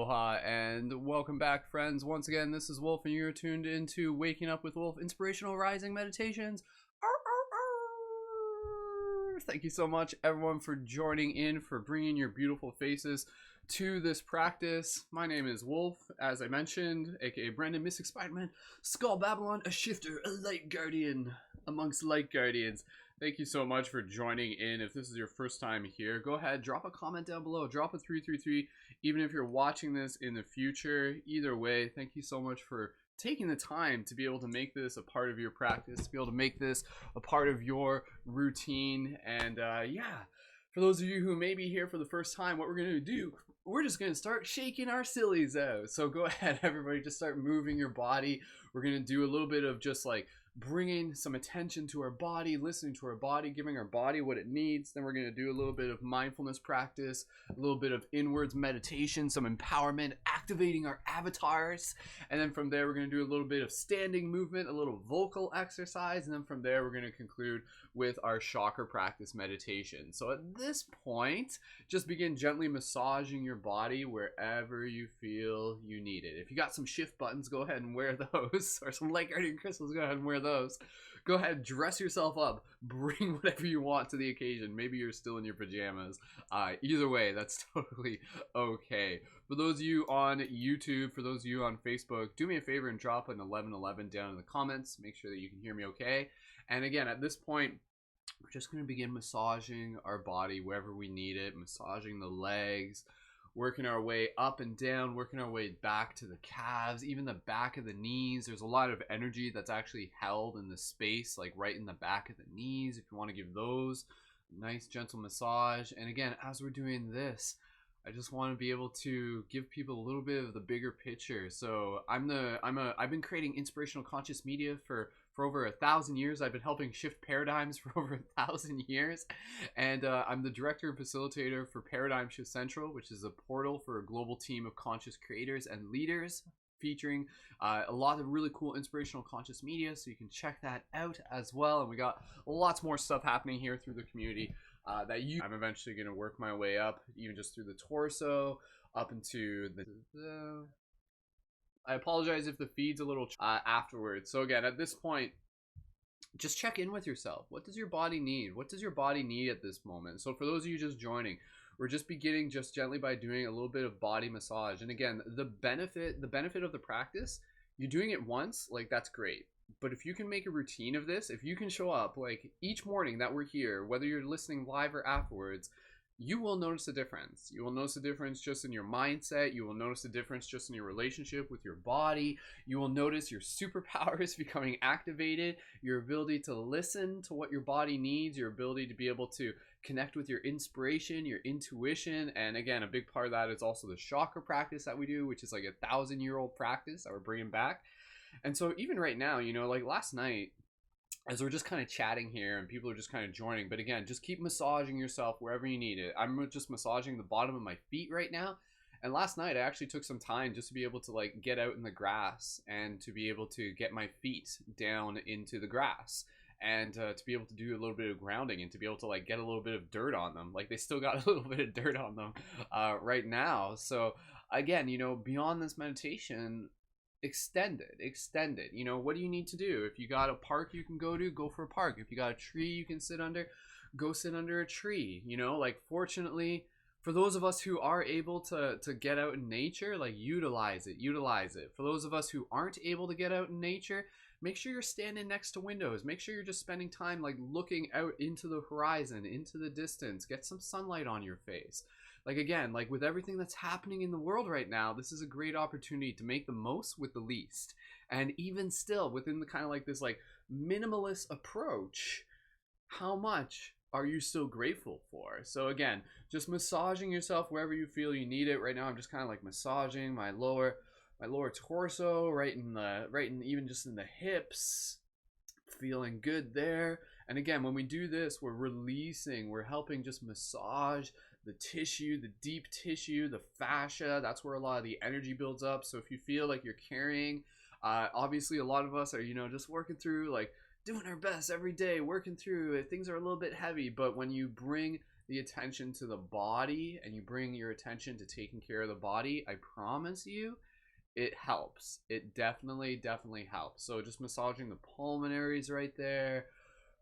Aloha and welcome back, friends. Once again, this is Wolf and you're tuned into Waking Up with Wolf Inspirational Rising Meditations. Arr, arr, arr. Thank you so much, everyone, for joining in, for bringing your beautiful faces to this practice. My name is Wolf, as I mentioned, aka Brandon, Mystic Spider-Man, Skull Babylon, a shifter, a light guardian amongst light guardians. Thank you so much for joining in. If this is your first time here, go ahead, drop a comment down below, drop a 333, even if you're watching this in the future. Either way, thank you so much for taking the time to be able to make this a part of your practice, to be able to make this a part of your routine. And yeah, for those of you who may be here for the first time, what we're going to do, we're just going to start shaking our sillies out. So go ahead, everybody, just start moving your body. We're going to do a little bit of just like bringing some attention to our body, listening to our body, giving our body what it needs. Then we're going to do a little bit of mindfulness practice, a little bit of inwards meditation, some empowerment, activating our avatars. And then from there, we're going to do a little bit of standing movement, a little vocal exercise. And then from there, we're going to conclude with our chakra practice meditation. So at this point, just begin gently massaging your body wherever you feel you need it. If you got some shift buttons, go ahead and wear those, or some light guardian crystals, go ahead and wear those. Go ahead, dress yourself up, bring whatever you want to the occasion. Maybe you're still in your pajamas. Either way, that's totally okay. For those of you on YouTube, for those of you on Facebook, do me a favor and drop an 1111 down in the comments. Make sure that you can hear me okay. And again, at this point, we're just going to begin massaging our body wherever we need it, massaging the legs, working our way up and down, working our way back to the calves, even the back of the knees. There's a lot of energy that's actually held in the space, like right in the back of the knees. If you want to give those a nice gentle massage. And again, as we're doing this, I just want to be able to give people a little bit of the bigger picture. So I've been creating inspirational conscious media for over 1,000 years. I've been helping shift paradigms for over 1,000 years. And I'm the director and facilitator for Paradigm Shift Central, which is a portal for a global team of conscious creators and leaders, featuring a lot of really cool inspirational conscious media. So you can check that out as well. And we got lots more stuff happening here through the community I'm eventually going to work my way up, even just through the torso, up into the I apologize if the feed's a little afterwards. So again, at this point, just check in with yourself. What does your body need? What does your body need at this moment? So for those of you just joining, we're just beginning just gently by doing a little bit of body massage. And again, the benefit of the practice, you're doing it once, like that's great. But if you can make a routine of this, if you can show up like each morning that we're here, whether you're listening live or afterwards, you will notice a difference. You will notice a difference just in your mindset. You will notice a difference just in your relationship with your body. You will notice your superpowers becoming activated, your ability to listen to what your body needs, your ability to be able to connect with your inspiration, your intuition. And again, a big part of that is also the chakra practice that we do, which is like 1,000-year-old practice that we're bringing back. And so even right now, you know, like last night, as we're just kind of chatting here and people are just kind of joining, but again, just keep massaging yourself wherever you need it. I'm just massaging the bottom of my feet right now. And last night I actually took some time just to be able to like get out in the grass and to be able to get my feet down into the grass and to be able to do a little bit of grounding and to be able to like get a little bit of dirt on them. Like they still got a little bit of dirt on them right now. So again, you know, beyond this meditation, extend it. You know, what do you need to do? If you got a park you can go for a park. If you got a tree you can sit under, go sit under a tree. You know, like fortunately for those of us who are able to get out in nature, like utilize it. For those of us who aren't able to get out in nature, make sure you're standing next to windows. Make sure you're just spending time like looking out into the horizon, into the distance. Get some sunlight on your face. Like again, like with everything that's happening in the world right now, this is a great opportunity to make the most with the least. And even still, within the kind of like this like minimalist approach, how much are you still grateful for? So again, just massaging yourself wherever you feel you need it. Right now, I'm just kind of like massaging my lower torso, right in even just in the hips, feeling good there. And again, when we do this, we're releasing, we're helping just massage the tissue, the deep tissue, the fascia. That's where a lot of the energy builds up. So if you feel like you're carrying, obviously a lot of us are, you know, just working through, like doing our best every day, working through it. Things are a little bit heavy, but when you bring the attention to the body and you bring your attention to taking care of the body, I promise you, it helps. It definitely helps. So just massaging the pulmonaries right there,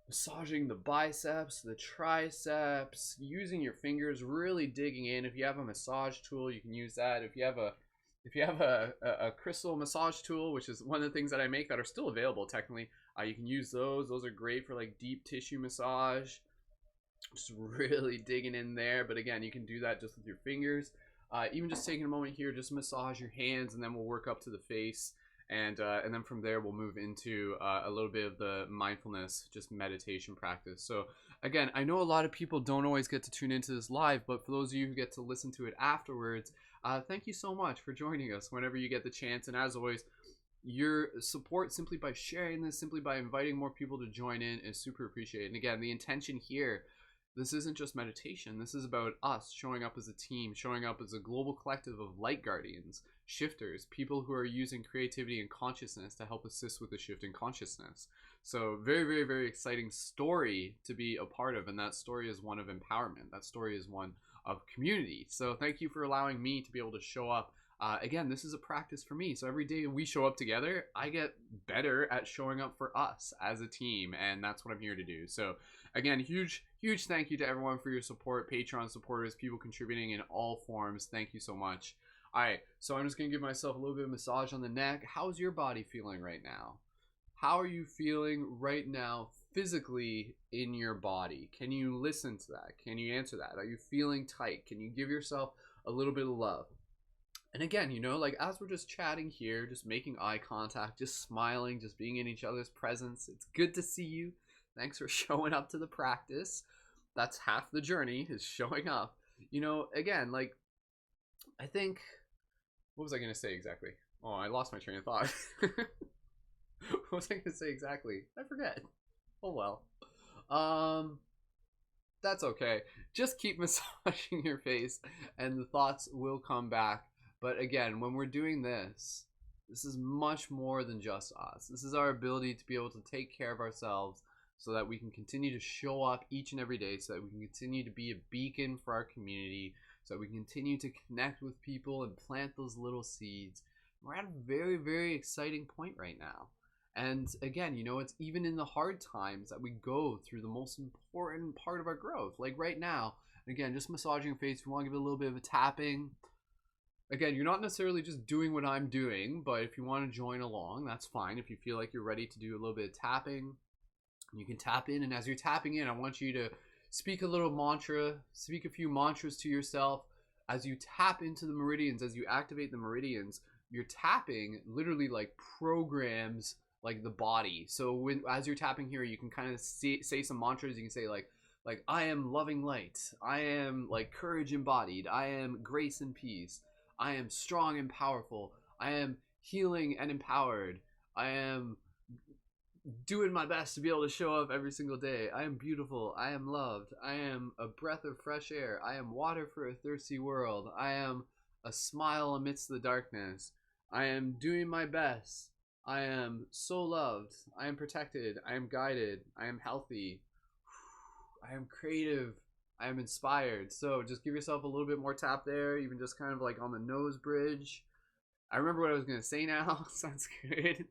massaging the biceps, the triceps, using your fingers, really digging in. If you have a massage tool, you can use that. If you have a crystal massage tool, which is one of the things that I make that are still available technically, you can use those. Those are great for like deep tissue massage, just really digging in there. But again, you can do that just with your fingers. Even just taking a moment here, just massage your hands, and then we'll work up to the face, and then from there we'll move into a little bit of the mindfulness, just meditation practice. So again, I know a lot of people don't always get to tune into this live, but for those of you who get to listen to it afterwards, thank you so much for joining us whenever you get the chance. And as always, your support simply by sharing this, simply by inviting more people to join in, is super appreciated. And again, the intention here, this isn't just meditation. This is about us showing up as a team, showing up as a global collective of light guardians, shifters, people who are using creativity and consciousness to help assist with the shift in consciousness. So very exciting story to be a part of. And that story is one of empowerment. That story is one of community. So thank you for allowing me to be able to show up. Again, this is a practice for me. So every day we show up together, I get better at showing up for us as a team. And that's what I'm here to do. So again, huge thank you to everyone for your support, Patreon supporters, people contributing in all forms. Thank you so much. All right, so I'm just going to give myself a little bit of massage on the neck. How's your body feeling right now? How are you feeling right now physically in your body? Can you listen to that? Can you answer that? Are you feeling tight? Can you give yourself a little bit of love? And again, you know, like as we're just chatting here, just making eye contact, just smiling, just being in each other's presence. It's good to see you. Thanks for showing up to the practice. That's half the journey, is showing up. You know, again, like, I think, what was I going to say exactly? Oh, I lost my train of thought. What was I going to say exactly? I forget. Oh, well. That's okay. Just keep massaging your face and the thoughts will come back. But again, when we're doing this, this is much more than just us. This is our ability to be able to take care of ourselves so that we can continue to show up each and every day, so that we can continue to be a beacon for our community, so that we can continue to connect with people and plant those little seeds. We're at a very exciting point right now. And again, you know, it's even in the hard times that we go through the most important part of our growth. Like right now, again, just massaging your face. If you want to give it a little bit of a tapping. Again, you're not necessarily just doing what I'm doing, but if you want to join along, that's fine. If you feel like you're ready to do a little bit of tapping, you can tap in. And as you're tapping in, I want you to speak a little mantra, speak a few mantras to yourself. As you tap into the meridians, as you activate the meridians, you're tapping literally like programs like the body. So when as you're tapping here, you can kind of say some mantras. You can say like I am loving light, I am like courage embodied, I am grace and peace, I am strong and powerful, I am healing and empowered, I am doing my best to be able to show up every single day, I am beautiful, I am loved, I am a breath of fresh air, I am water for a thirsty world, I am a smile amidst the darkness, I am doing my best, I am so loved, I am protected, I am guided, I am healthy, I am creative, I am inspired. So just give yourself a little bit more tap there, even just kind of like on the nose bridge. I remember what I was going to say now. Sounds good.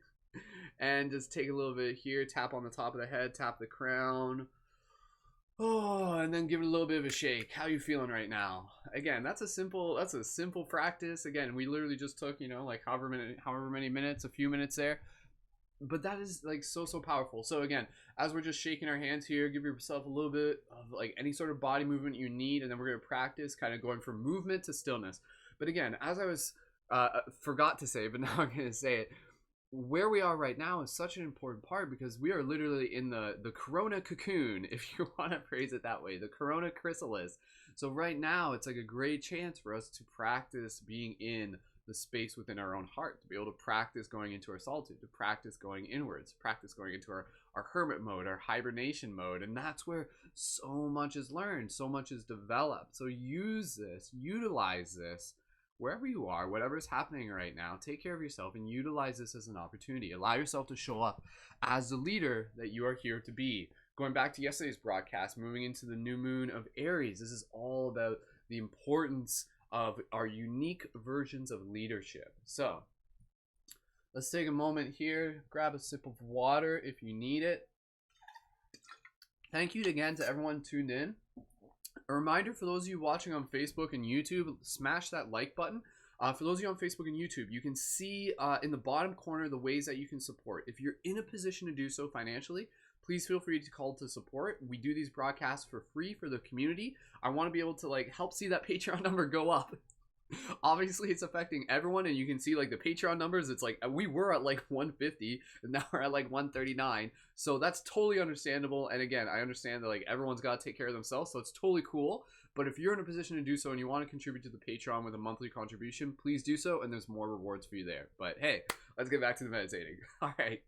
And just take a little bit here, tap on the top of the head, tap the crown. Oh, and then give it a little bit of a shake. How are you feeling right now? Again, that's a simple practice. Again, we literally just took, you know, like however many minutes, a few minutes there. But that is like so powerful. So again, as we're just shaking our hands here, give yourself a little bit of like any sort of body movement you need, and then we're going to practice kind of going from movement to stillness. But again, as I was forgot to say, but now I'm going to say it, where we are right now is such an important part, because we are literally in the corona cocoon, if you want to phrase it that way, the corona chrysalis. So right now it's like a great chance for us to practice being in the space within our own heart, to be able to practice going into our solitude, to practice going inwards, practice going into our hermit mode, our hibernation mode. And that's where so much is learned, so much is developed. So use this, utilize this wherever you are, whatever is happening right now. Take care of yourself and utilize this as an opportunity. Allow yourself to show up as the leader that you are here to be. Going back to yesterday's broadcast, moving into the new moon of Aries, this is all about the importance of our unique versions of leadership. So let's take a moment here, grab a sip of water if you need it. Thank you again to everyone tuned in. A reminder for those of you watching on Facebook and YouTube, smash that like button. For those of you on Facebook and YouTube, you can see in the bottom corner the ways that you can support. If you're in a position to do so financially, please feel free to call to support. We do these broadcasts for free for the community. I want to be able to help see that Patreon number go up. Obviously it's affecting everyone, and you can see the Patreon numbers. It's we were at 150 and now we're at 139, so that's totally understandable. And again, I understand that everyone's got to take care of themselves, so it's totally cool. But if you're in a position to do so and you want to contribute to the Patreon with a monthly contribution, please do so, and there's more rewards for you there. But hey, let's get back to the meditating. All right,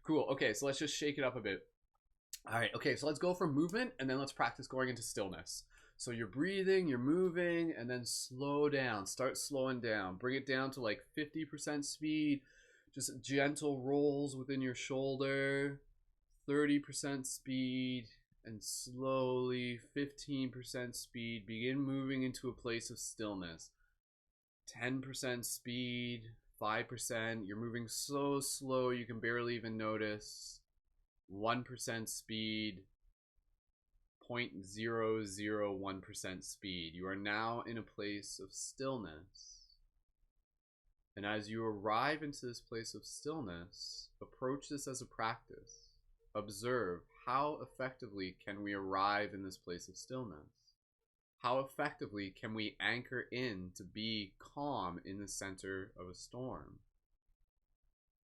cool. Okay, so let's just shake it up a bit. All right, okay, so let's go from movement, and then let's practice going into stillness. So you're breathing, you're moving, and then slow down. Start slowing down. Bring it down to 50% speed. Just gentle rolls within your shoulder. 30% speed. And slowly, 15% speed. Begin moving into a place of stillness. 10% speed. 5%. You're moving so slow you can barely even notice. 1% speed. 0.001% speed. You are now in a place of stillness. And as you arrive into this place of stillness, approach this as a practice. Observe how effectively can we arrive in this place of stillness? How effectively can we anchor in to be calm in the center of a storm?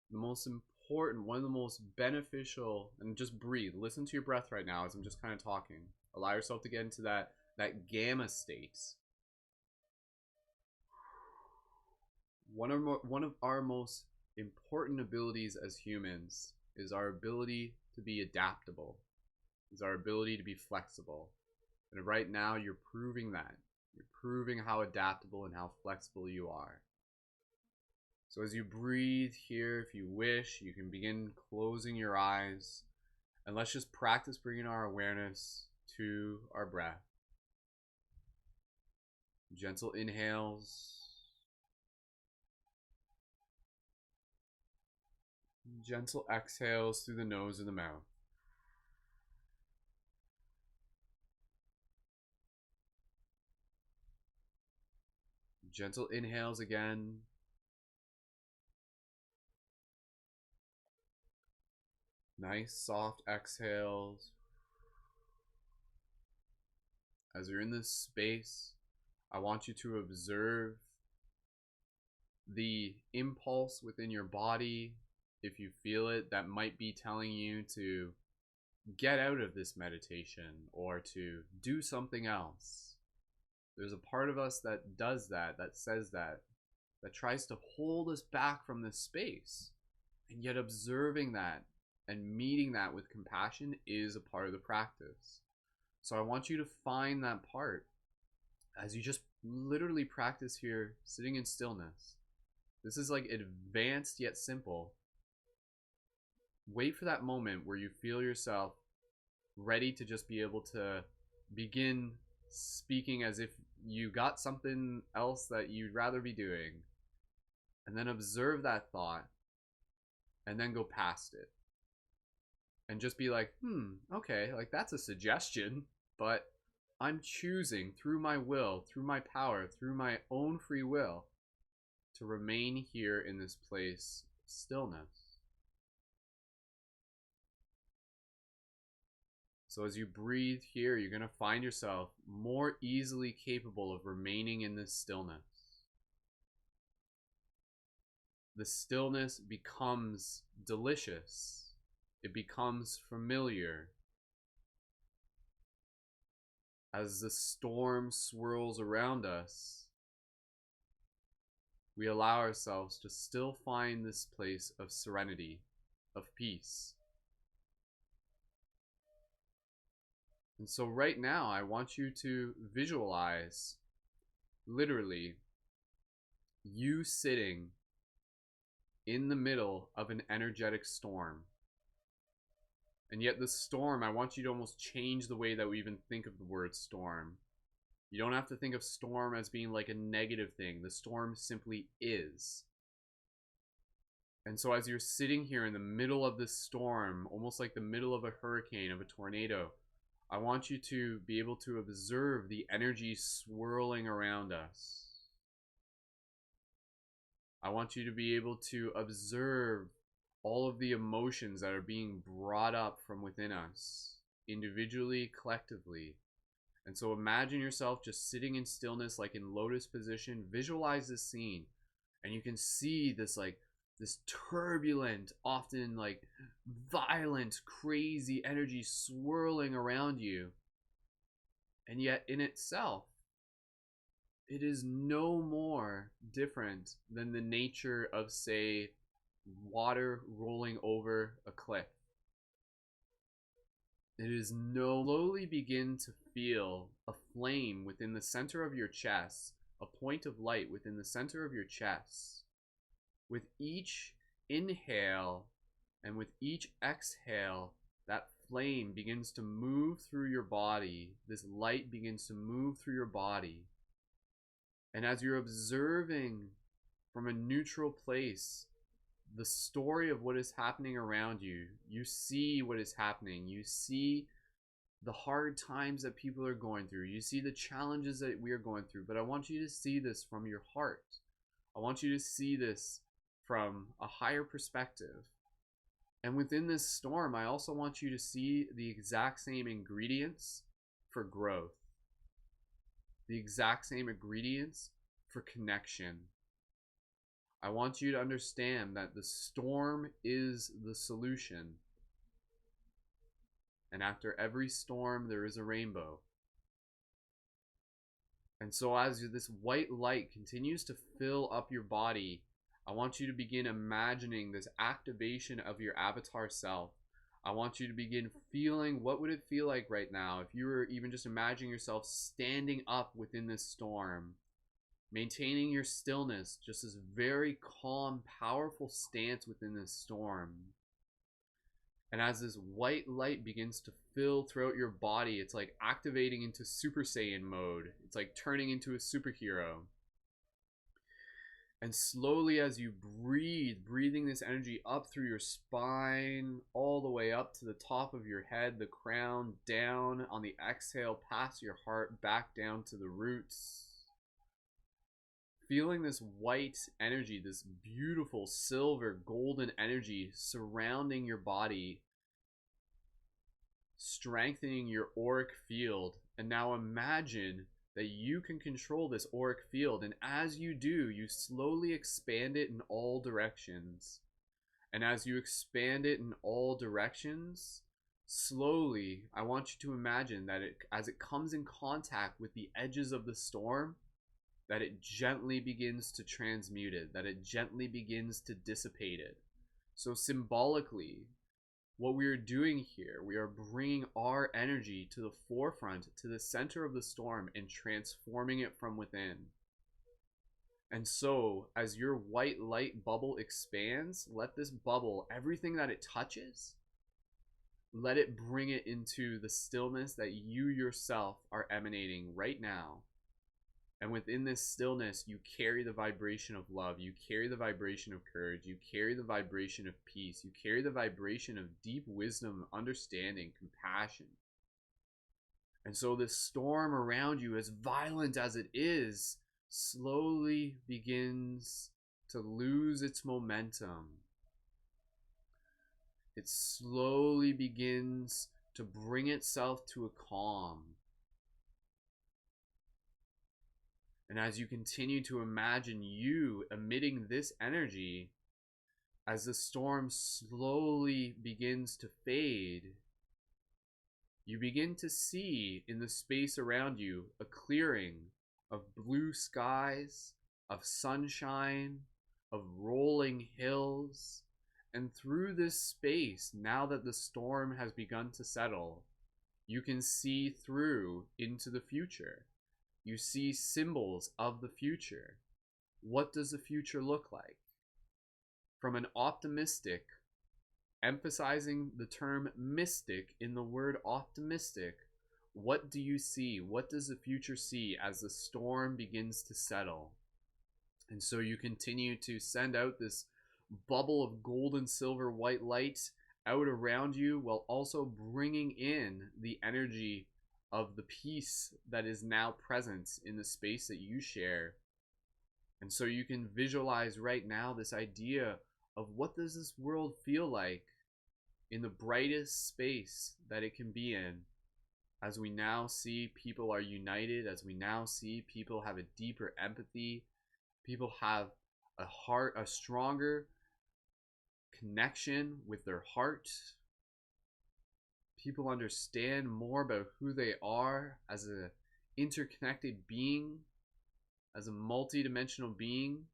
The most important, one of the most beneficial, and just breathe. Listen to your breath right now as I'm just kind of talking. Allow yourself to get into that gamma state. One of our most important abilities as humans is our ability to be adaptable, is our ability to be flexible. And right now you're proving that. You're proving how adaptable and how flexible you are. So as you breathe here, if you wish, you can begin closing your eyes, and let's just practice bringing our awareness to our breath. Gentle inhales, gentle exhales through the nose and the mouth. Gentle inhales again. Nice soft exhales. As you're in this space, I want you to observe the impulse within your body, if you feel it, that might be telling you to get out of this meditation or to do something else. There's a part of us that does that, that says that tries to hold us back from this space. And yet observing that and meeting that with compassion is a part of the practice. So I want you to find that part as you just literally practice here, sitting in stillness. This is advanced yet simple. Wait for that moment where you feel yourself ready to just be able to begin speaking as if you got something else that you'd rather be doing. And then observe that thought and then go past it. And just be okay, that's a suggestion, but I'm choosing through my will, through my power, through my own free will to remain here in this place of stillness. So as you breathe here, you're going to find yourself more easily capable of remaining in this stillness. The stillness becomes delicious. It becomes familiar. As the storm swirls around us, we allow ourselves to still find this place of serenity, of peace. And so right now, I want you to visualize, literally, you sitting in the middle of an energetic storm. And yet the storm, I want you to almost change the way that we even think of the word storm. You don't have to think of storm as being like a negative thing. The storm simply is. And so as you're sitting here in the middle of this storm, almost like the middle of a hurricane, of a tornado, I want you to be able to observe the energy swirling around us. I want you to be able to observe all of the emotions that are being brought up from within us, individually, collectively. And so imagine yourself just sitting in stillness, like in lotus position. Visualize this scene, and you can see this this turbulent, often like violent, crazy energy swirling around you. And yet in itself, it is no more different than the nature of, say, water rolling over a cliff. It is no slowly begin to feel a flame within the center of your chest, a point of light within the center of your chest. With each inhale and with each exhale, that flame begins to move through your body. This light begins to move through your body. And as you're observing from a neutral place the story of what is happening around you, you see what is happening. You see the hard times that people are going through. You see the challenges that we are going through. But I want you to see this from your heart. I want you to see this from a higher perspective. And within this storm, I also want you to see the exact same ingredients for growth. The exact same ingredients for connection. I want you to understand that the storm is the solution. And after every storm, there is a rainbow. And so as this white light continues to fill up your body, I want you to begin imagining this activation of your avatar self. I want you to begin feeling, what would it feel like right now if you were even just imagining yourself standing up within this storm, maintaining your stillness, just this very calm, powerful stance within this storm. And as this white light begins to fill throughout your body, it's like activating into Super Saiyan mode. It's like turning into a superhero. And slowly as you breathe, breathing this energy up through your spine, all the way up to the top of your head, the crown, down on the exhale, past your heart, back down to the roots. Feeling this white energy, this beautiful silver golden energy surrounding your body, strengthening your auric field. And now imagine that you can control this auric field, and as you do, you slowly expand it in all directions. And as you expand it in all directions, slowly, I want you to imagine that as it comes in contact with the edges of the storm, that it gently begins to transmute it, that it gently begins to dissipate it. So symbolically, what we are doing here, we are bringing our energy to the forefront, to the center of the storm, and transforming it from within. And so, as your white light bubble expands, let this bubble, everything that it touches, let it bring it into the stillness that you yourself are emanating right now. And within this stillness, you carry the vibration of love. You carry the vibration of courage. You carry the vibration of peace. You carry the vibration of deep wisdom, understanding, compassion. And so this storm around you, as violent as it is, slowly begins to lose its momentum. It slowly begins to bring itself to a calm. And as you continue to imagine you emitting this energy, as the storm slowly begins to fade, you begin to see in the space around you a clearing of blue skies, of sunshine, of rolling hills. And through this space, now that the storm has begun to settle, you can see through into the future. You see symbols of the future. What does the future look like? From an optimistic emphasizing the term mystic in the word optimistic. What do you see? What does the future see as the storm begins to settle? And so you continue to send out this bubble of gold and silver white light out around you, while also bringing in the energy of the peace that is now present in the space that you share. And so you can visualize right now this idea of what does this world feel like in the brightest space that it can be in, as we now see people are united, as we now see people have a deeper empathy, people have a stronger connection with their heart. People understand more about who they are as an interconnected being, as a multi-dimensional being.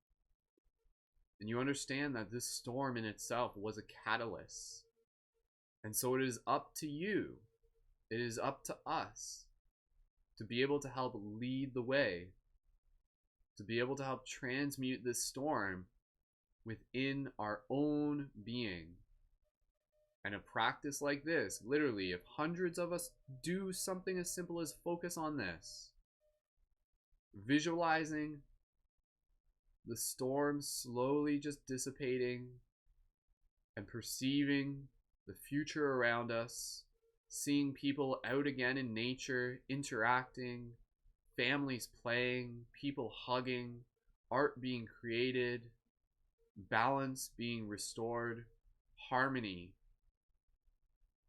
And you understand that this storm in itself was a catalyst. And so it is up to you, it is up to us to be able to help lead the way, to be able to help transmute this storm within our own being. And a practice like this, literally, if hundreds of us do something as simple as focus on this, visualizing the storm slowly just dissipating and perceiving the future around us, seeing people out again in nature, interacting, families playing, people hugging, art being created, balance being restored, harmony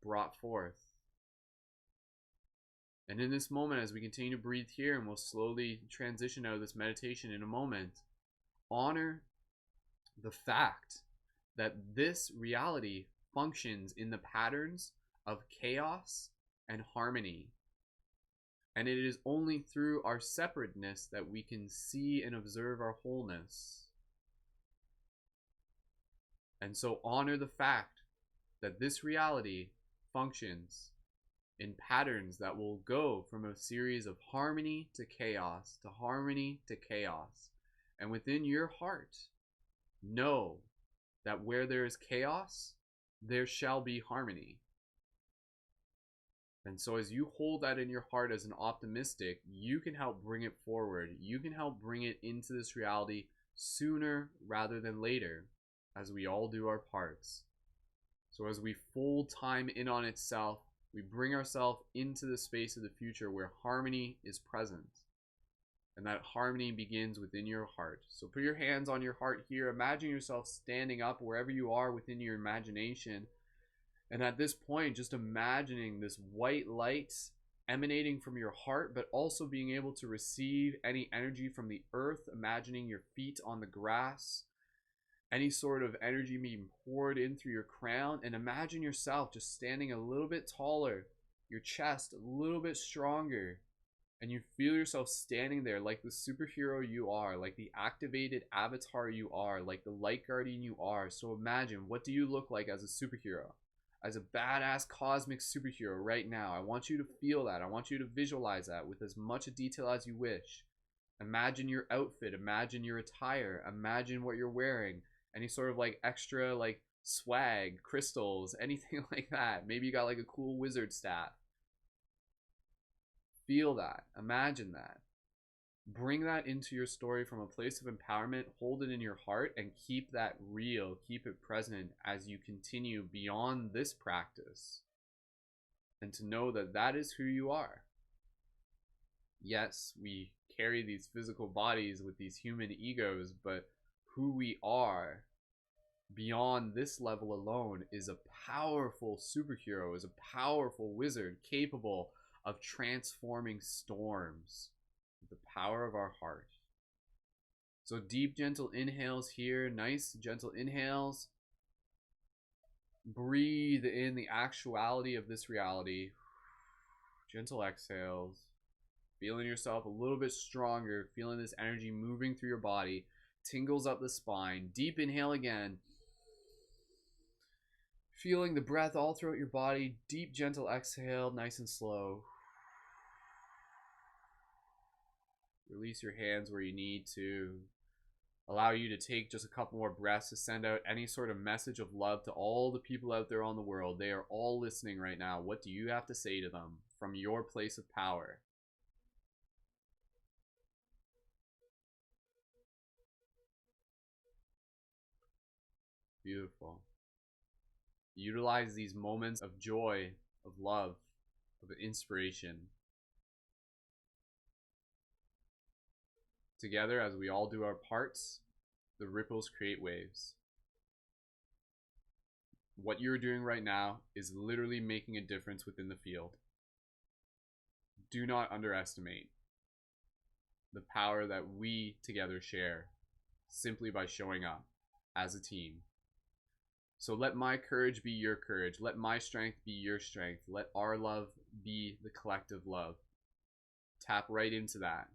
brought forth. And in this moment, as we continue to breathe here, and we'll slowly transition out of this meditation in a moment, honor the fact that this reality functions in the patterns of chaos and harmony. And it is only through our separateness that we can see and observe our wholeness. And so honor the fact that this reality functions in patterns that will go from a series of harmony to chaos, to harmony to chaos. And within your heart, know that where there is chaos, there shall be harmony. And so as you hold that in your heart as an optimistic, you can help bring it forward. You can help bring it into this reality sooner rather than later, as we all do our parts. So as we fold time in on itself, we bring ourselves into the space of the future where harmony is present. And that harmony begins within your heart. So put your hands on your heart here. Imagine yourself standing up wherever you are within your imagination. And at this point, just imagining this white light emanating from your heart, but also being able to receive any energy from the earth, imagining your feet on the grass, any sort of energy being poured in through your crown, and imagine yourself just standing a little bit taller, your chest a little bit stronger, and you feel yourself standing there like the superhero you are, like the activated avatar you are, like the light guardian you are. So imagine, what do you look like as a superhero? As a badass cosmic superhero right now. I want you to feel that. I want you to visualize that with as much detail as you wish. Imagine your outfit, imagine your attire, imagine what you're wearing. Any sort of like extra like swag, crystals, anything like that. Maybe you got like a cool wizard staff. Feel that, imagine that. Bring that into your story from a place of empowerment. Hold it in your heart and keep that real, keep it present as you continue beyond this practice. And to know that that is who you are. Yes, we carry these physical bodies with these human egos, but who we are beyond this level alone is a powerful superhero, is a powerful wizard capable of transforming storms with the power of our heart. So deep, gentle inhales here, nice, gentle inhales. Breathe in the actuality of this reality. Gentle exhales. Feeling yourself a little bit stronger, feeling this energy moving through your body. Tingles up the spine. Deep inhale again. Feeling the breath all throughout your body. Deep, gentle exhale, nice and slow. Release your hands where you need to. Allow you to take just a couple more breaths to send out any sort of message of love to all the people out there on the world. They are all listening right now. What do you have to say to them from your place of power? Beautiful. Utilize these moments of joy, of love, of inspiration. Together, as we all do our parts, the ripples create waves. What you're doing right now is literally making a difference within the field. Do not underestimate the power that we together share simply by showing up as a team. So let my courage be your courage. Let my strength be your strength. Let our love be the collective love. Tap right into that.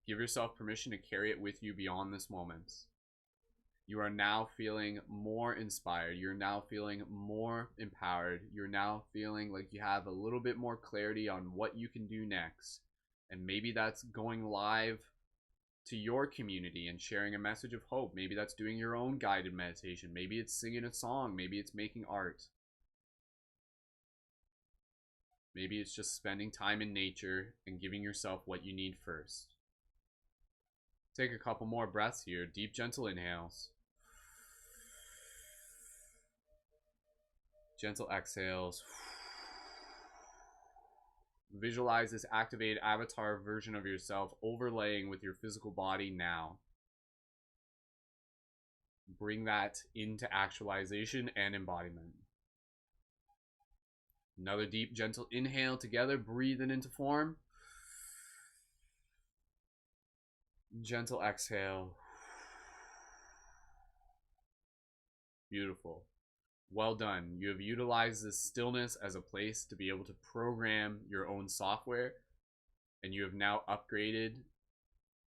Give yourself permission to carry it with you beyond this moment. You are now feeling more inspired. You're now feeling more empowered. You're now feeling like you have a little bit more clarity on what you can do next. And maybe that's going live to your community and sharing a message of hope. Maybe that's doing your own guided meditation. Maybe it's singing a song. Maybe it's making art. Maybe it's just spending time in nature and giving yourself what you need first. Take a couple more breaths here. Deep, gentle inhales. Gentle exhales. Visualize this activated avatar version of yourself overlaying with your physical body now. Bring that into actualization and embodiment. Another deep, gentle inhale together. Breathing into form. Gentle exhale. Beautiful. Well done. You have utilized this stillness as a place to be able to program your own software, and you have now upgraded.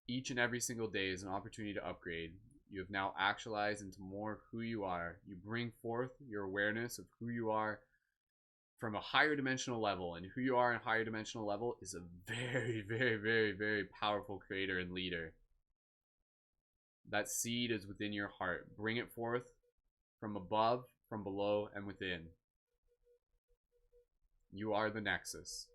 Each and every single day is an opportunity to upgrade. You have now actualized into more of who you are. You bring forth your awareness of who you are from a higher dimensional level, and who you are in a higher dimensional level is a very, very, very, very powerful creator and leader. That seed is within your heart. Bring it forth from above, from below, and within. You are the nexus.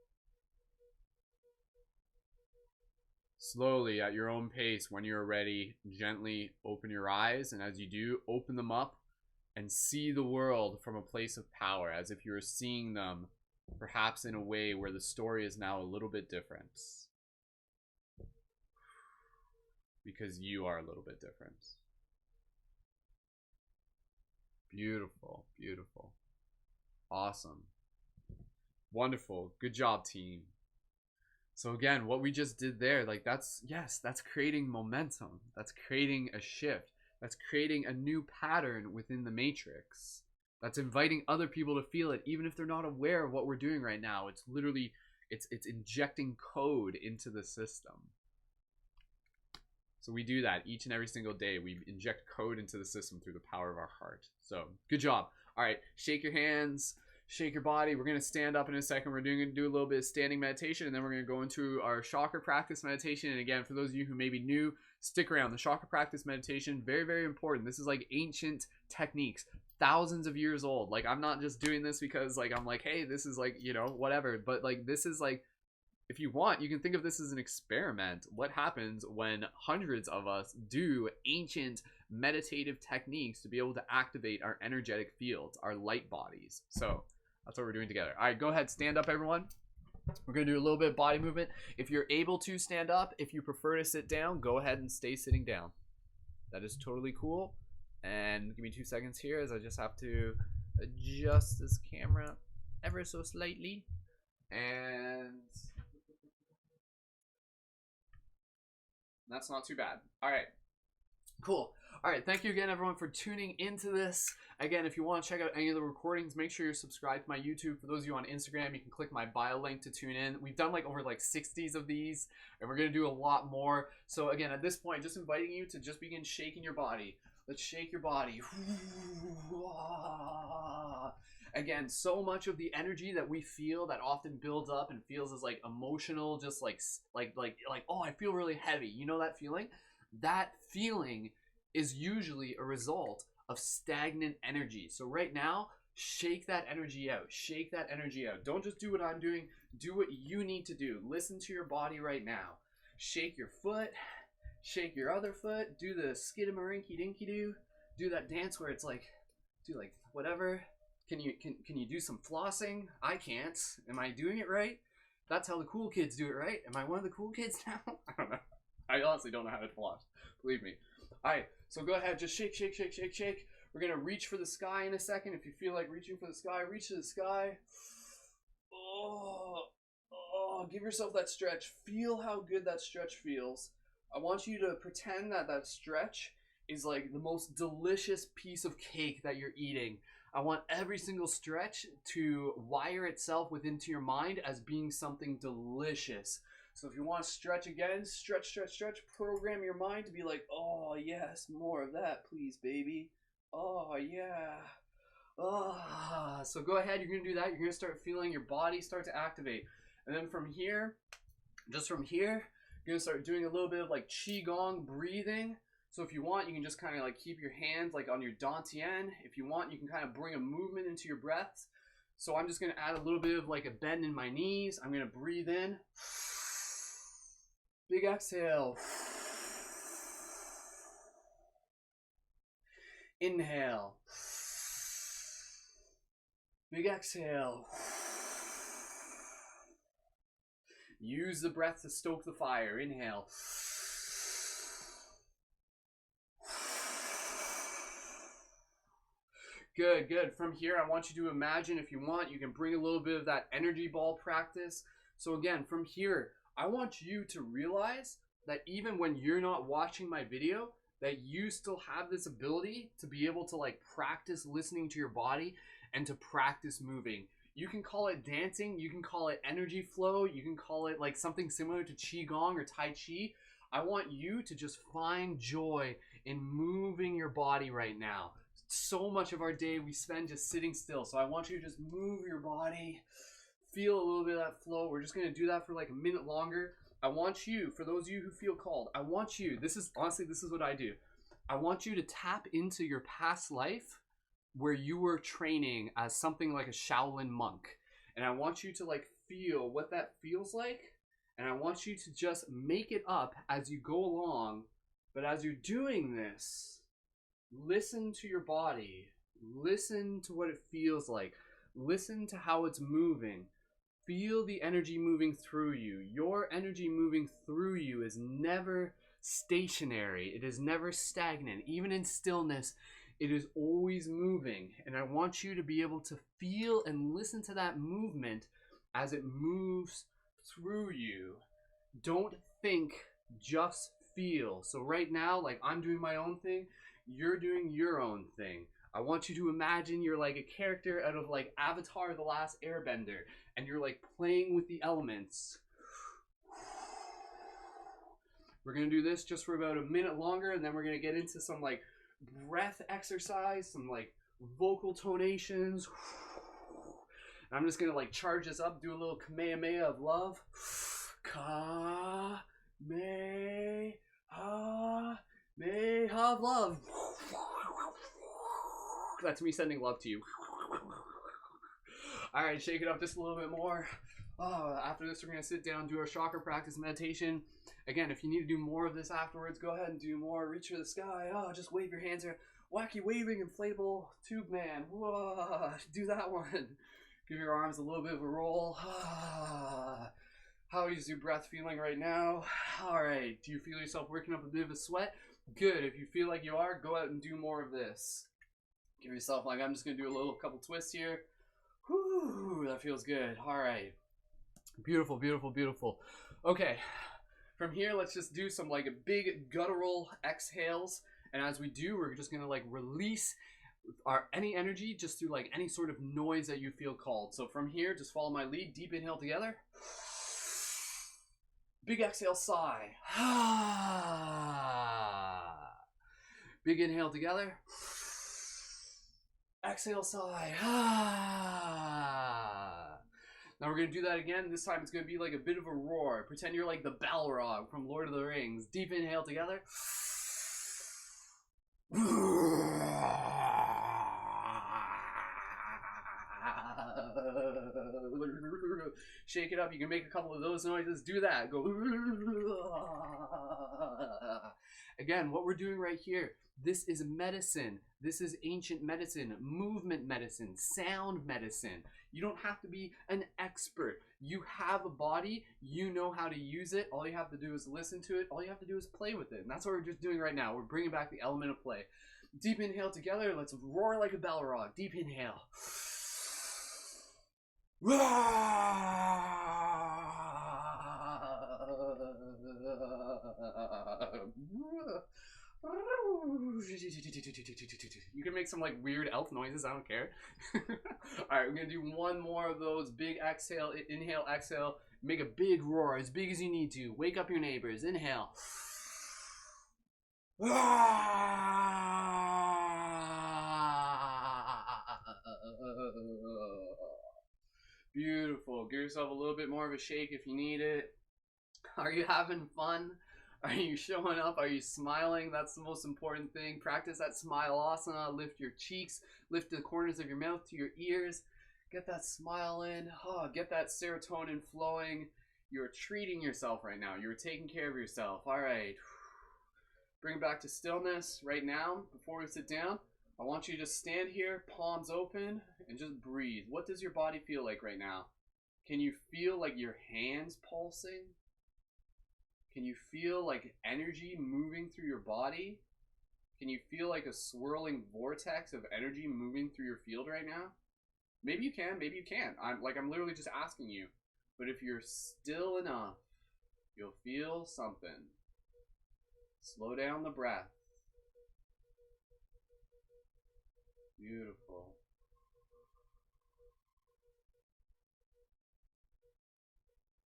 Slowly, at your own pace, when you're ready, gently open your eyes, and as you do, open them up and see the world from a place of power, as if you're seeing them perhaps in a way where the story is now a little bit different. Because you are a little bit different. Beautiful, beautiful. Awesome. Wonderful. Good job, team. So again, what we just did there, like that's creating momentum. That's creating a shift. That's creating a new pattern within the matrix. That's inviting other people to feel it, even if they're not aware of what we're doing right now. It's literally, it's injecting code into the system. So we do that each and every single day. We inject code into the system through the power of our heart. So good job. All right, shake your hands, shake your body. We're going to stand up in a second. We're going to do a little bit of standing meditation, and then we're going to go into our chakra practice meditation. And again, for those of you who may be new, stick around. The chakra practice meditation, very, very important. This is like ancient techniques, thousands of years old. Like, I'm not just doing this because like I'm like, hey, this is like, you know, whatever. But like, this is like, if you want, you can think of this as an experiment. What happens when hundreds of us do ancient meditative techniques to be able to activate our energetic fields, our light bodies? So that's what we're doing together. All right, go ahead, stand up, everyone. We're going to do a little bit of body movement. If you're able to stand up, if you prefer to sit down, go ahead and stay sitting down. That is totally cool. And give me 2 seconds here as I just have to adjust this camera ever so slightly. And that's not too bad. All right, cool. All right, thank you again, everyone, for tuning into this. Again, if you want to check out any of the recordings, make sure you're subscribed to my YouTube. For those of you on Instagram, you can click my bio link to tune in. We've done like over like 60s of these, and we're going to do a lot more. So again, at this point, just inviting you to just begin shaking your body. Let's shake your body. Again, so much of the energy that we feel that often builds up and feels as like emotional, just like oh, I feel really heavy. You know that feeling? That feeling is usually a result of stagnant energy. So right now, shake that energy out. Shake that energy out. Don't just do what I'm doing. Do what you need to do. Listen to your body right now. Shake your foot. Shake your other foot. Do the skidamarinky dinky doo. Do that dance where it's like, do like whatever. Can you do some flossing? I can't. Am I doing it right? That's how the cool kids do it, right? Am I one of the cool kids now? I don't know. I honestly don't know how to floss. Believe me. Alright, so go ahead, just shake, shake, shake, shake, shake. We're gonna reach for the sky in a second. If you feel like reaching for the sky, reach to the sky. Oh, give yourself that stretch. Feel how good that stretch feels. I want you to pretend that that stretch is like the most delicious piece of cake that you're eating. I want every single stretch to wire itself within your mind as being something delicious. So if you want to stretch again, stretch, stretch, stretch, program your mind to be like, oh yes, more of that, please, baby. Oh yeah. Oh. So go ahead, you're going to do that. You're going to start feeling your body start to activate. And then from here, just from here, you're going to start doing a little bit of like Qigong breathing. So if you want, you can just kind of like keep your hands like on your dantian. If you want, you can kind of bring a movement into your breath. So I'm just going to add a little bit of like a bend in my knees. I'm going to breathe in. Big exhale. Inhale. Big exhale. Use the breath to stoke the fire. Inhale. Good, good. From here, I want you to imagine, if you want, you can bring a little bit of that energy ball practice. So again, from here, I want you to realize that even when you're not watching my video, that you still have this ability to be able to like practice listening to your body and to practice moving. You can call it dancing, you can call it energy flow, you can call it like something similar to Qigong or Tai Chi. I want you to just find joy in moving your body right now. So much of our day we spend just sitting still. So I want you to just move your body, feel a little bit of that flow. We're just going to do that for like a minute longer. I want you, for those of you who feel called, I want you, this is what I do. I want you to tap into your past life where you were training as something like a Shaolin monk. And I want you to like feel what that feels like. And I want you to just make it up as you go along. But as you're doing this, listen to your body. Listen to what it feels like. Listen to how it's moving. Feel the energy moving through you. Your energy moving through you is never stationary. It is never stagnant. Even in stillness, it is always moving. And I want you to be able to feel and listen to that movement as it moves through you. Don't think, just feel. So right now, like I'm doing my own thing, you're doing your own thing. I want you to imagine you're like a character out of like Avatar: The Last Airbender, and you're like playing with the elements. We're gonna do this just for about a minute longer, and then we're gonna get into some like breath exercise, some like vocal tonations. And I'm just gonna like charge this up, do a little Kamehameha of love. Kamehameha of love. That's me sending love to you. Alright, shake it up just a little bit more. After this, we're going to sit down, do our chakra practice meditation. Again, if you need to do more of this afterwards, go ahead and do more. Reach for the sky. Just wave your hands here. Wacky waving inflatable tube man. Whoa, do that one. Give your arms a little bit of a roll. How is your breath feeling right now? Alright, do you feel yourself working up a bit of a sweat? Good. If you feel like you are, go out and do more of this. Give yourself, like, I'm just going to do a couple twists here. Whew, that feels good. All right. Beautiful, beautiful, beautiful. Okay. From here, let's just do some, like, big guttural exhales. And as we do, we're just going to, like, release any energy just through, like, any sort of noise that you feel called. So from here, just follow my lead. Deep inhale together. Big exhale, sigh. Big inhale together. Exhale, sigh. Now we're going to do that again. This time it's going to be like a bit of a roar. Pretend you're like the Balrog from Lord of the Rings. Deep inhale together. Shake it up. You can make a couple of those noises. Do that. Go. Again, what we're doing right here, this is medicine. This is ancient medicine, movement medicine, sound medicine. You don't have to be an expert. You have a body. You know how to use it. All you have to do is listen to it. All you have to do is play with it. And that's what we're just doing right now. We're bringing back the element of play. Deep inhale together. Let's roar like a Balrog. Deep inhale. You can make some like weird elf noises. I don't care. All right, we're gonna do one more of those. Big exhale, inhale, exhale. Make a big roar, as big as you need to. Wake up your neighbors. Inhale. Beautiful. Give yourself a little bit more of a shake if you need it. Are you having fun? Are you showing up? Are you smiling? That's the most important thing. Practice that smile asana. Lift your cheeks. Lift the corners of your mouth to your ears. Get that smile in. Oh, get that serotonin flowing. You're treating yourself right now. You're taking care of yourself. All right. Bring it back to stillness right now. Before we sit down, I want you to just stand here, palms open, and just breathe. What does your body feel like right now? Can you feel like your hands pulsing? Can you feel like energy moving through your body? Can you feel like a swirling vortex of energy moving through your field right now? Maybe you can, maybe you can't. I'm literally just asking you. But if you're still enough, you'll feel something. Slow down the breath. Beautiful.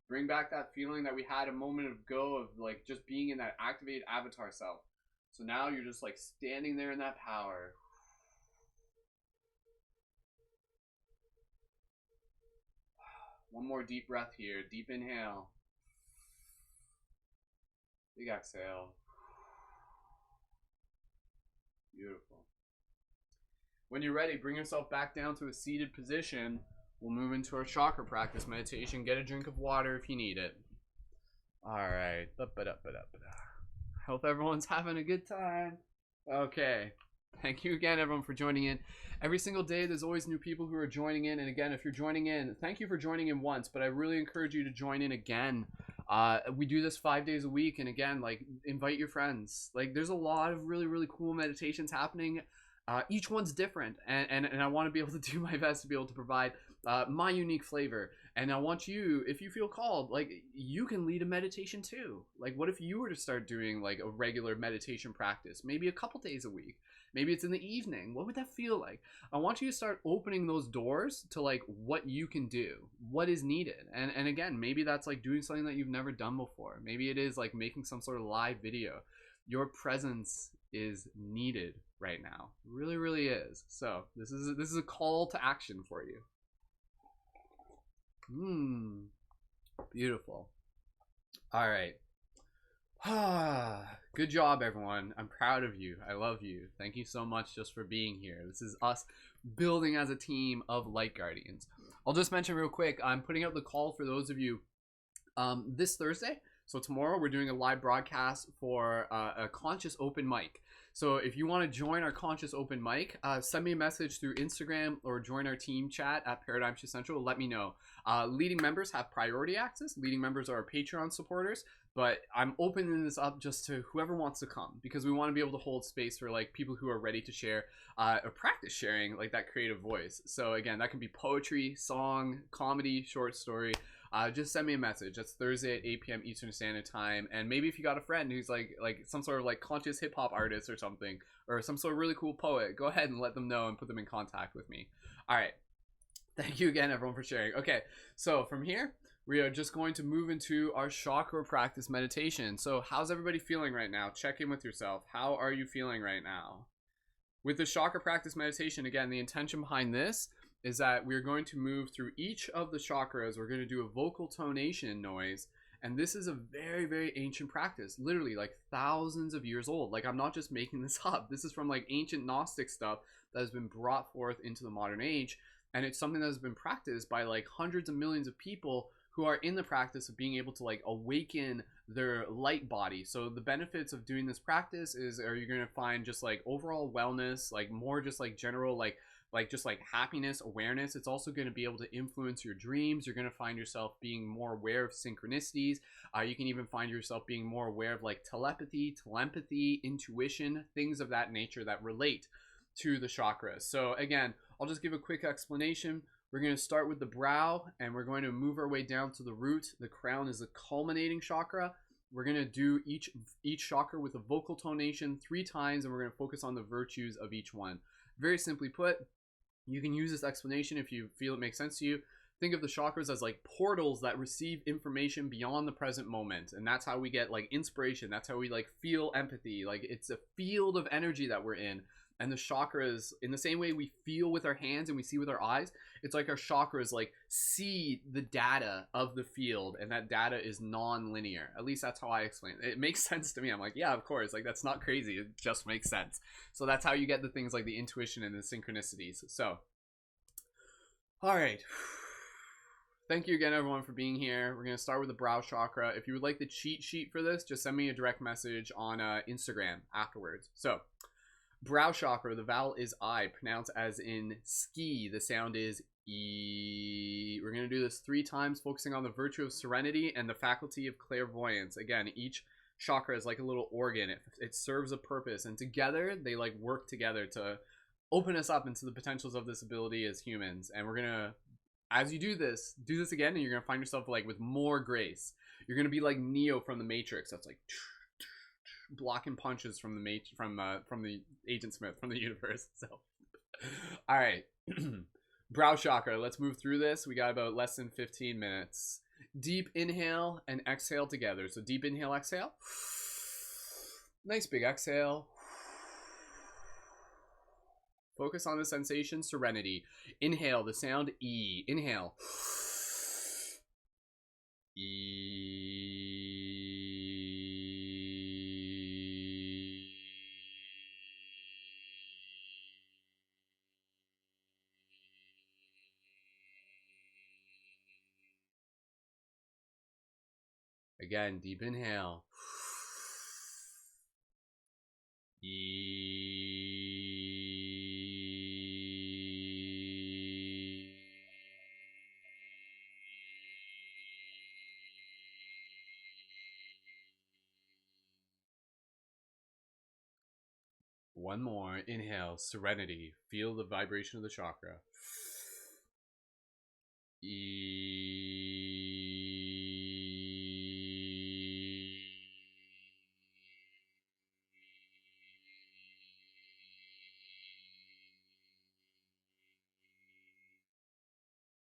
Bring back that feeling that we had a moment ago of like just being in that activated avatar self. So now you're just like standing there in that power. One more deep breath here. Deep inhale. Big exhale. Beautiful. When you're ready, bring yourself back down to a seated position. We'll move into our chakra practice meditation. Get a drink of water if you need it. All right. Hope everyone's having a good time. Okay. Thank you again, everyone, for joining in. Every single day, there's always new people who are joining in. And again, if you're joining in, thank you for joining in once, but I really encourage you to join in again. We do this 5 days a week. And again, like, invite your friends. Like, there's a lot of really, really cool meditations happening. Each one's different. And I want to be able to do my best to be able to provide my unique flavor. And I want you, if you feel called, like, you can lead a meditation too. Like, what if you were to start doing like a regular meditation practice, maybe a couple days a week? Maybe it's in the evening. What would that feel like? I want you to start opening those doors to like what you can do, what is needed. And again, maybe that's like doing something that you've never done before. Maybe it is like making some sort of live video. Your presence is needed right now. Really, really is. So this is a call to action for you. Beautiful. All right. Good job, everyone. I'm proud of you. I love you. Thank you so much just for being here. This is us building as a team of light guardians. I'll just mention real quick, I'm putting out the call for those of you this Thursday. So tomorrow we're doing a live broadcast for a conscious open mic. So if you want to join our conscious open mic, send me a message through Instagram or join our team chat at Paradigm Shift Central. Let me know. Leading members have priority access. Leading members are our Patreon supporters. But I'm opening this up just to whoever wants to come, because we want to be able to hold space for like people who are ready to share or practice sharing like that creative voice. So again, that can be poetry, song, comedy, short story. Just send me a message. That's Thursday at 8 p.m. Eastern Standard Time. And maybe if you got a friend who's like some sort of like conscious hip hop artist or something, or some sort of really cool poet, go ahead and let them know and put them in contact with me. All right. Thank you again, everyone, for sharing. Okay, so from here, we are just going to move into our chakra practice meditation. So how's everybody feeling right now? Check in with yourself. How are you feeling right now? With the chakra practice meditation, again, the intention behind this is that we're going to move through each of the chakras. We're going to do a vocal tonation noise. And this is a very, very ancient practice, literally like thousands of years old. Like, I'm not just making this up. This is from like ancient Gnostic stuff that has been brought forth into the modern age. And it's something that has been practiced by like hundreds of millions of people who are in the practice of being able to like awaken their light body. So the benefits of doing this practice is, are you going to find just like overall wellness, like more just like general like just like happiness, awareness. It's also going to be able to influence your dreams. You're going to find yourself being more aware of synchronicities. You can even find yourself being more aware of like telepathy, intuition, things of that nature that relate to the chakras. So again, I'll just give a quick explanation. We're going to start with the brow and we're going to move our way down to the root. The crown is the culminating chakra. We're going to do each chakra with a vocal tonation 3 times, and we're going to focus on the virtues of each one. Very simply put, you can use this explanation if you feel it makes sense to you. Think of the chakras as like portals that receive information beyond the present moment. And that's how we get like inspiration. That's how we like feel empathy. Like, it's a field of energy that we're in. And the chakras, in the same way we feel with our hands and we see with our eyes, it's like our chakras like see the data of the field, and that data is non-linear. At least that's how I explain it. It makes sense to me. I'm like, yeah, of course. Like, that's not crazy. It just makes sense. So that's how you get the things like the intuition and the synchronicities. So, all right. Thank you again, everyone, for being here. We're going to start with the brow chakra. If you would like the cheat sheet for this, just send me a direct message on Instagram afterwards. So, brow chakra, the vowel is I, pronounced as in ski. The sound is E. We're going to do this 3 times, focusing on the virtue of serenity and the faculty of clairvoyance. Again, each chakra is like a little organ. It serves a purpose, and together they like work together to open us up into the potentials of this ability as humans. And we're going to, as you do this again, and you're going to find yourself like with more grace. You're going to be like Neo from the Matrix. That's like blocking punches from the Agent Smith from the universe. So, all right. Brow chakra. Let's move through this. We got about less than 15 minutes. Deep inhale and exhale together. So deep inhale, exhale. Nice big exhale. Focus on the sensation, serenity. Inhale, the sound E. Inhale. E. Again, deep inhale. One more. Inhale, serenity. Feel the vibration of the chakra.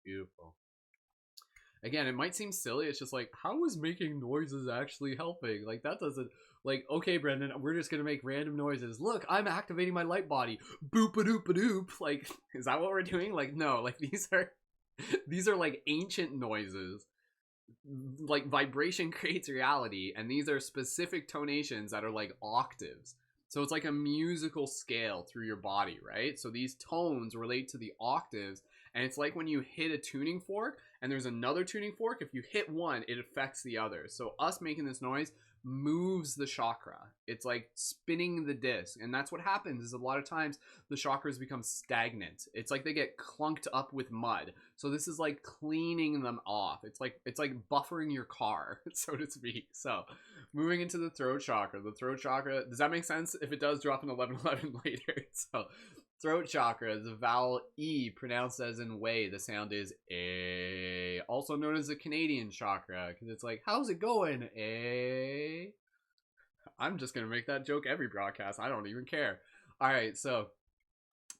Beautiful. Again, it might seem silly. It's just like, how is making noises actually helping? Like, that doesn't, like, okay, Brendan, we're just gonna make random noises. Look, I'm activating my light body. Boop-a-doop-a-doop. Like, is that what we're doing? Like, no. Like, these are like ancient noises. Like, vibration creates reality, and these are specific tonations that are like octaves. So it's like a musical scale through your body, right? So these tones relate to the octaves, and it's like when you hit a tuning fork and there's another tuning fork. If you hit one, it affects the other. So us making this noise moves the chakra. It's like spinning the disc, and that's what happens. Is a lot of times the chakras become stagnant. It's like they get clunked up with mud. So this is like cleaning them off. It's like buffering your car, so to speak. So moving into the throat chakra. The throat chakra, does that make sense? If it does, drop an 1111 later. So throat chakra, the vowel E, pronounced as in way. The sound is A. Also known as the Canadian chakra, because it's like, how's it going? A. I'm just going to make that joke every broadcast. I don't even care. All right, so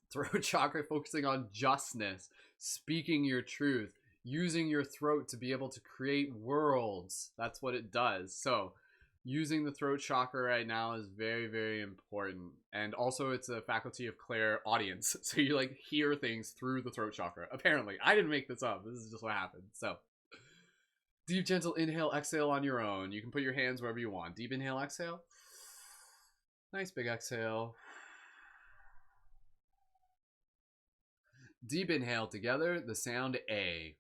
throat chakra, focusing on justness, speaking your truth, using your throat to be able to create worlds. That's what it does. So using the throat chakra right now is very, very important. And also it's a faculty of clairaudience. So you like hear things through the throat chakra. Apparently. I didn't make this up. This is just what happened. So deep, gentle inhale, exhale on your own. You can put your hands wherever you want. Deep inhale, exhale. Nice big exhale. Deep inhale together, the sound A.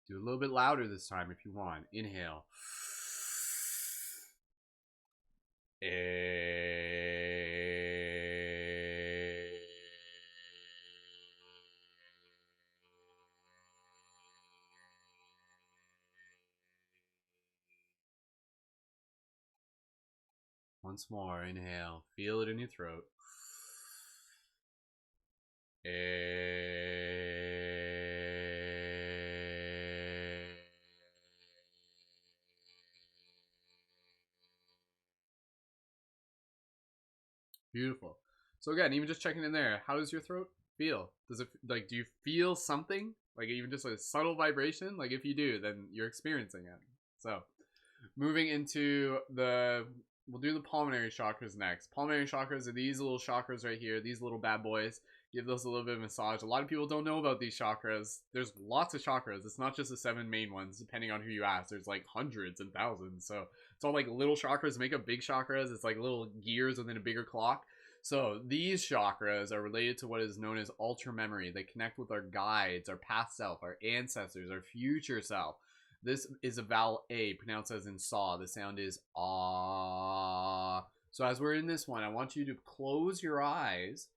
Do a little bit louder this time if you want. Inhale. Once more, inhale. Feel it in your throat. Beautiful. So again, even just checking in there, how does your throat feel? Does it like, do you feel something? Like even just a subtle vibration? Like if you do, then you're experiencing it. So moving into we'll do the pulmonary chakras next. Pulmonary chakras are these little chakras right here, these little bad boys. Give those a little bit of massage. A lot of people don't know about these chakras. There's lots of chakras. It's not just the 7 main ones, depending on who you ask. There's like hundreds and thousands. So it's all like little chakras make up big chakras. It's like little gears within a bigger clock. So these chakras are related to what is known as ultra memory. They connect with our guides, our past self, our ancestors, our future self. This is a vowel A, pronounced as in saw. The sound is ah. So as we're in this one, I want you to close your eyes,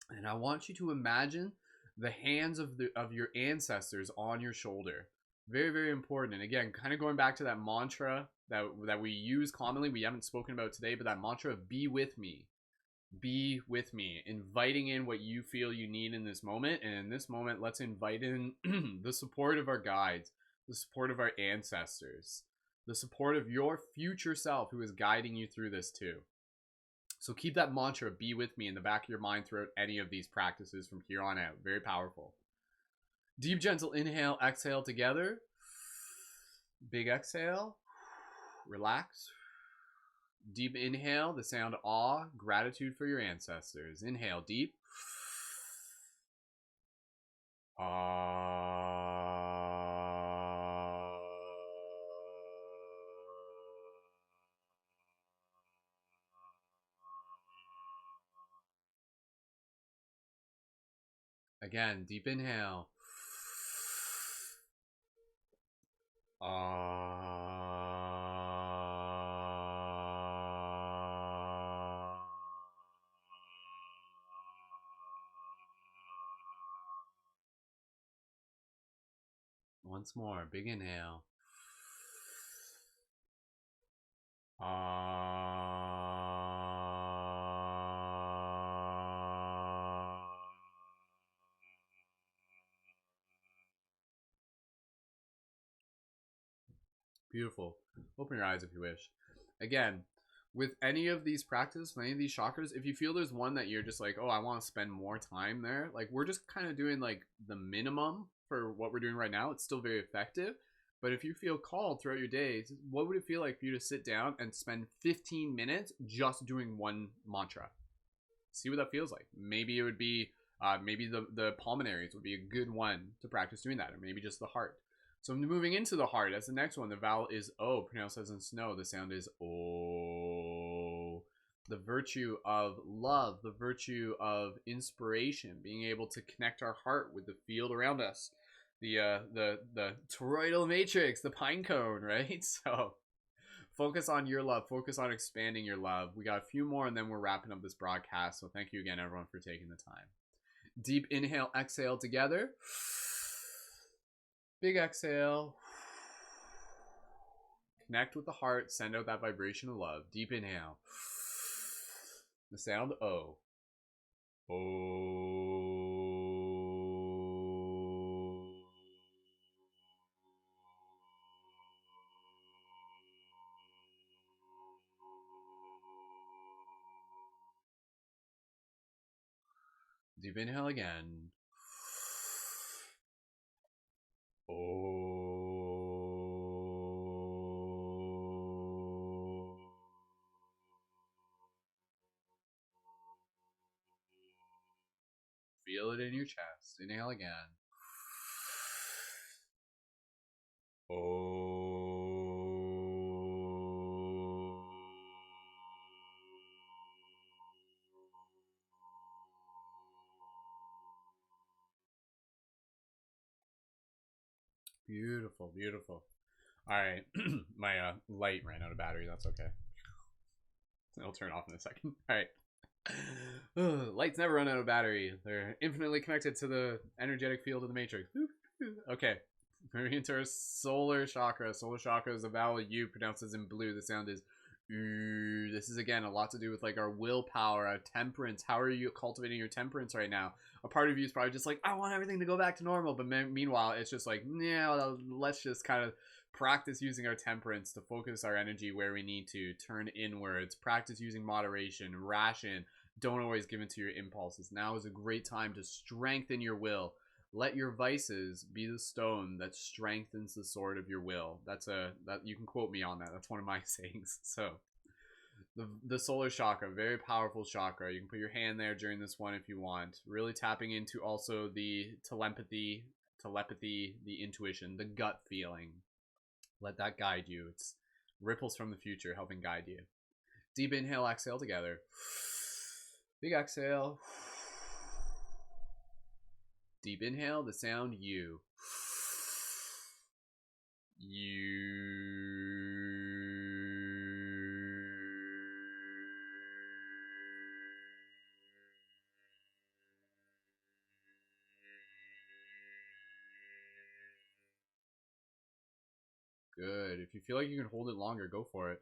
and I want you to imagine the hands of your ancestors on your shoulder. Very, very important. And again, kind of going back to that mantra that we use commonly, we haven't spoken about today, but that mantra of be with me. Be with me, inviting in what you feel you need in this moment. And in this moment, let's invite in the support of our guides, the support of our ancestors, the support of your future self who is guiding you through this too. So keep that mantra, be with me, in the back of your mind throughout any of these practices from here on out. Very powerful. Deep, gentle inhale, exhale together. Big exhale. Relax. Deep inhale, the sound awe, gratitude for your ancestors. Inhale deep. Again, deep inhale. Once more, big inhale. Beautiful. Open your eyes if you wish. Again, with any of these practices, with any of these chakras, if you feel there's one that you're just like, oh, I want to spend more time there, like we're just kind of doing like the minimum for what we're doing right now. It's still very effective. But if you feel called throughout your day, what would it feel like for you to sit down and spend 15 minutes just doing one mantra? See what that feels like. Maybe it would be, maybe the pulmonaries would be a good one to practice doing that, or maybe just the heart. So moving into the heart, as the next one, the vowel is O, pronounced as in snow. The sound is O. The virtue of love, the virtue of inspiration, being able to connect our heart with the field around us. The toroidal matrix, the pine cone, right? So focus on your love, focus on expanding your love. We got a few more and then we're wrapping up this broadcast. So thank you again, everyone, for taking the time. Deep inhale, exhale together. Big exhale. Connect with the heart, send out that vibration of love. Deep inhale. The sound O. O. Deep inhale again. Oh. Feel it in your chest. Inhale again. Oh. Beautiful, beautiful. All right, my light ran out of battery. That's okay. It'll turn off in a second. All right. Lights never run out of battery. They're infinitely connected to the energetic field of the matrix. Okay. Moving into our solar chakra. Solar chakra is a vowel U pronounced as in blue. The sound is ooh. This is again a lot to do with like our willpower, our temperance. How are you cultivating your temperance right now? A part of you is probably just like, I want everything to go back to normal. But meanwhile, it's just like, yeah, let's just kind of practice using our temperance to focus our energy where we need to, turn inwards, practice using moderation, ration, don't always give in to your impulses. Now is a great time to strengthen your will. Let your vices be the stone that strengthens the sword of your will. That you can quote me on that. That's one of my sayings. So the solar chakra, very powerful chakra. You can put your hand there during this one if you want. Really tapping into also the telepathy, the intuition, the gut feeling. Let that guide you. It's ripples from the future helping guide you. Deep inhale, exhale together. Big exhale. Deep inhale, the sound U. Good. If you feel like you can hold it longer, go for it.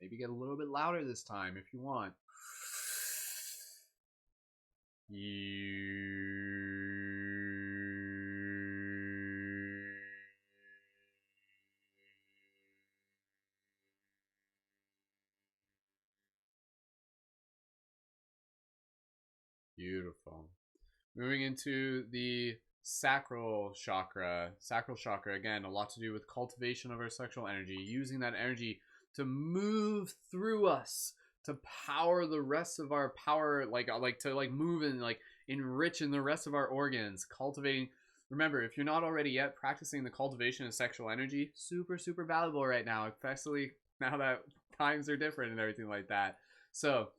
Maybe get a little bit louder this time if you want. Beautiful. Moving into the sacral chakra. Sacral chakra, again, a lot to do with cultivation of our sexual energy, using that energy to move through us, to power the rest of our power, like to like move and like enrich in the rest of our organs, cultivating. Remember, if you're not already yet practicing the cultivation of sexual energy, super, super valuable right now, especially now that times are different and everything like that. So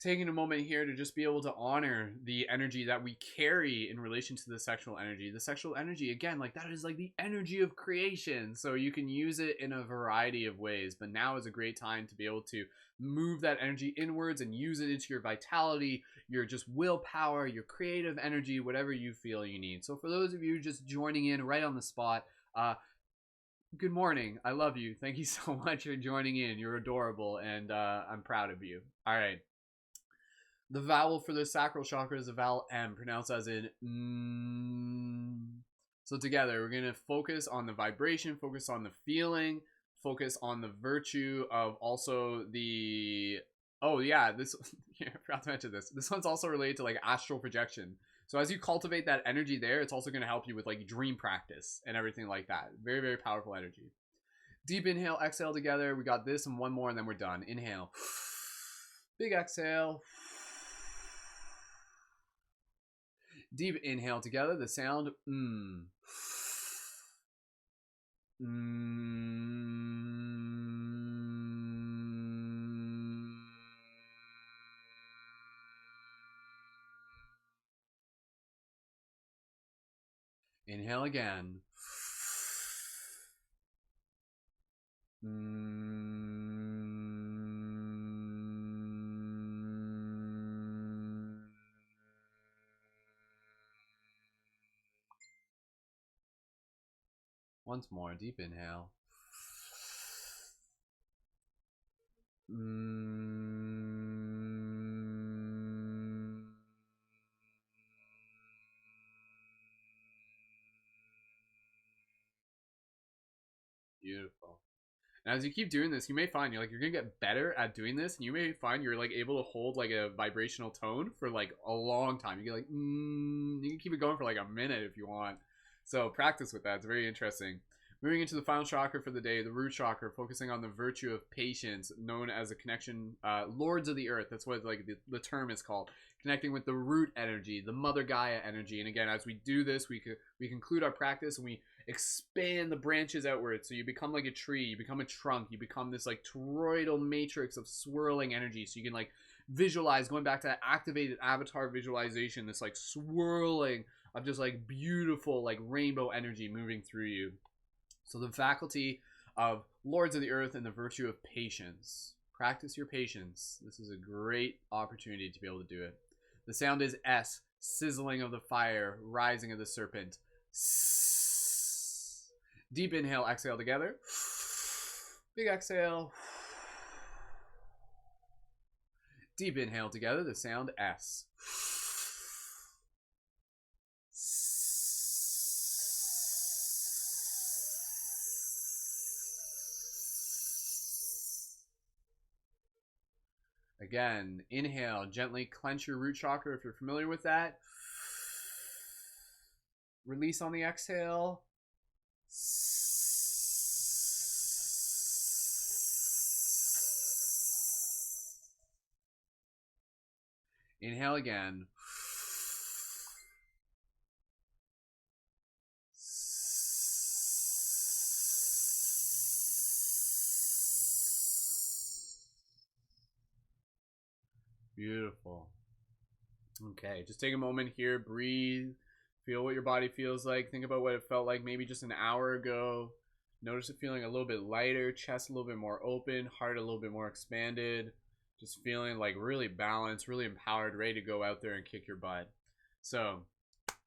taking a moment here to just be able to honor the energy that we carry in relation to the sexual energy. The sexual energy, again, like that is like the energy of creation. So you can use it in a variety of ways, but now is a great time to be able to move that energy inwards and use it into your vitality, your just willpower, your creative energy, whatever you feel you need. So for those of you just joining in right on the spot, good morning. I love you. Thank you so much for joining in. You're adorable, and I'm proud of you. All right. The vowel for the sacral chakra is the vowel M, pronounced as in mm. So together, we're going to focus on the vibration, focus on the feeling, focus on the virtue of also the... Oh, yeah, this... yeah, I forgot to mention this. This one's also related to, like, astral projection. So as you cultivate that energy there, it's also going to help you with, like, dream practice and everything like that. Very, very powerful energy. Deep inhale, exhale together. We got this and one more, and then we're done. Inhale. Big exhale. Deep inhale together. The sound mm. Mm. Inhale again. Once more, deep inhale. Beautiful. And as you keep doing this, you may find you're gonna get better at doing this, and you may find you're like able to hold like a vibrational tone for like a long time. You get like you can keep it going for like a minute if you want. So practice with that. It's very interesting. Moving into the final chakra for the day, the root chakra, focusing on the virtue of patience, known as a connection, lords of the earth. That's what like the term is called. Connecting with the root energy, the Mother Gaia energy. And again, as we do this, we conclude our practice and we expand the branches outwards. So you become like a tree, you become a trunk, you become this like toroidal matrix of swirling energy. So you can like visualize, going back to that activated avatar visualization, this like swirling of just like beautiful like rainbow energy moving through you. So the faculty of lords of the earth and the virtue of patience. Practice your patience. This is a great opportunity to be able to do it. The sound is S, sizzling of the fire, rising of the serpent. S. Deep inhale, exhale together. Big exhale. Deep inhale together, the sound S. Again, inhale, gently clench your root chakra if you're familiar with that. Release on the exhale. Inhale again. Beautiful. Okay, just take a moment here, breathe, feel what your body feels like, think about what it felt like maybe just an hour ago. Notice it feeling a little bit lighter, chest a little bit more open, heart a little bit more expanded, just feeling like really balanced, really empowered, ready to go out there and kick your butt. So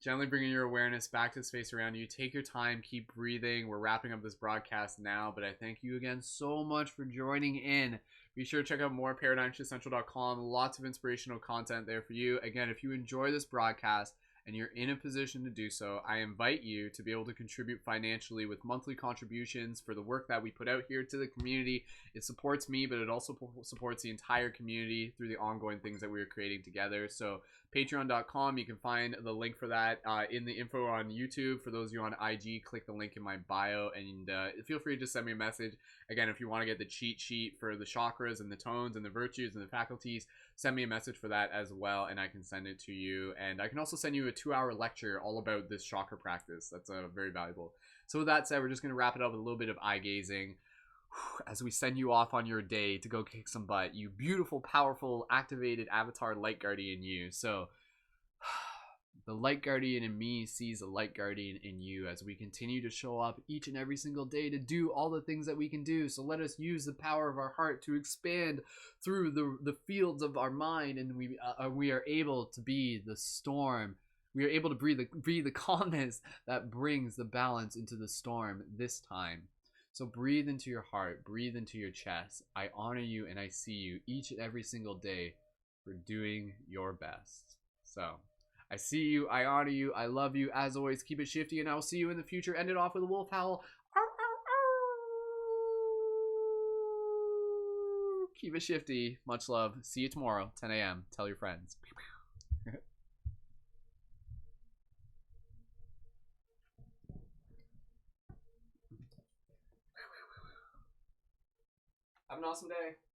gently bringing your awareness back to the space around you. Take your time, keep breathing. We're wrapping up this broadcast now, but I thank you again so much for joining in. Be sure to check out more ParadigmShiftCentral.com. Lots of inspirational content there for you. Again, if you enjoy this broadcast and you're in a position to do so, I invite you to be able to contribute financially with monthly contributions for the work that we put out here to the community. It supports me, but it also supports the entire community through the ongoing things that we are creating together. So patreon.com, you can find the link for that in the info on YouTube. For those of you on IG, click the link in my bio and feel free to just send me a message. Again, if you want to get the cheat sheet for the chakras and the tones and the virtues and the faculties, send me a message for that as well, and I can send it to you. And I can also send you a 2-hour lecture all about this chakra practice. That's very valuable. So with that said, we're just going to wrap it up with a little bit of eye gazing as we send you off on your day to go kick some butt. You beautiful, powerful, activated avatar light guardian you. So the light guardian in me sees a light guardian in you as we continue to show up each and every single day to do all the things that we can do. So let us use the power of our heart to expand through the fields of our mind, and we are able to be the storm. We are able to breathe the calmness that brings the balance into the storm this time. So breathe into your heart, breathe into your chest. I honor you and I see you each and every single day for doing your best. So I see you, I honor you, I love you. As always, keep it shifty, and I will see you in the future. End it off with a wolf howl. Keep it shifty. Much love. See you tomorrow, 10 a.m. Tell your friends. Have an awesome day.